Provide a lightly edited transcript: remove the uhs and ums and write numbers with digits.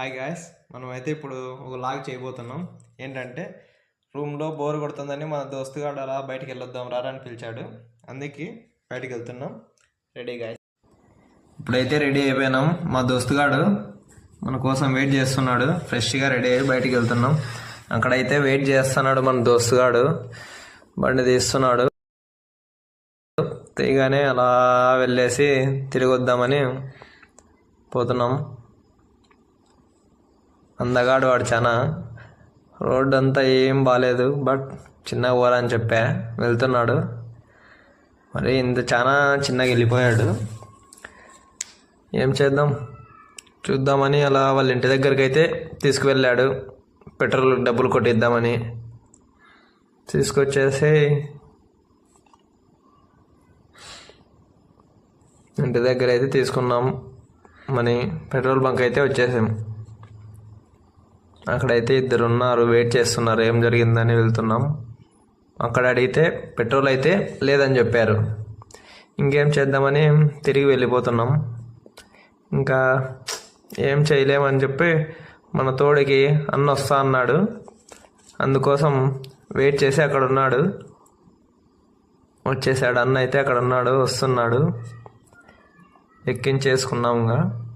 Hi guys, మనమైతే ఇప్పుడు ఒక లాగ్ చేయబోతున్నాం. ఏంటంటే రూమ్లో బోర్ కొడుతుందని మన దోస్తుగాడు అలా బయటికి వెళ్ళొద్దాం రారా అని పిలిచాడు. అందుకే బయటికి వెళ్తున్నాం. Ready guys. ఇప్పుడైతే రెడీ అయిపోయినాం. మా దోస్తుగాడు మన కోసం వెయిట్ చేస్తున్నాడు. ఫ్రెష్గా రెడీ అయ్యి బయటికి వెళ్తున్నాం. అక్కడైతే వెయిట్ చేస్తున్నాడు మన దోస్తుగాడు. బండి తీస్తున్నాడు. తీగానే అలా వెళ్ళేసి తిరిగి వద్దామని పోతున్నాం. అందగాడు వాడు చాలా. రోడ్డు అంతా ఏం బాగాలేదు, బట్ చిన్నగా పోరని చెప్పా. వెళ్తున్నాడు. మరి ఇంత చాలా చిన్నగా వెళ్ళిపోయాడు. ఏం చేద్దాం, చూద్దామని అలా వాళ్ళ ఇంటి దగ్గరికి అయితే తీసుకువెళ్ళాడు. పెట్రోల్ డబ్బులు కొట్టిద్దామని తీసుకొచ్చేసి ఇంటి దగ్గర అయితే తీసుకున్నాం మనీ. పెట్రోల్ బంక్ అయితే వచ్చేసాం. అక్కడైతే ఇద్దరు ఉన్నారు, వెయిట్ చేస్తున్నారు. ఏం జరిగిందని వెళ్తున్నాం. అక్కడ అడిగితే పెట్రోల్ అయితే లేదని చెప్పారు. ఇంకేం చేద్దామని తిరిగి వెళ్ళిపోతున్నాం. ఇంకా ఏం చేయలేమని చెప్పి మన తోడికి అన్న వస్తా అన్నాడు. అందుకోసం వెయిట్ చేసి అక్కడ ఉన్నాడు. వచ్చేసాడు అన్న అయితే. అక్కడ ఉన్నాడు, వస్తున్నాడు. ఎక్కించేసుకున్నాం. ఇంకా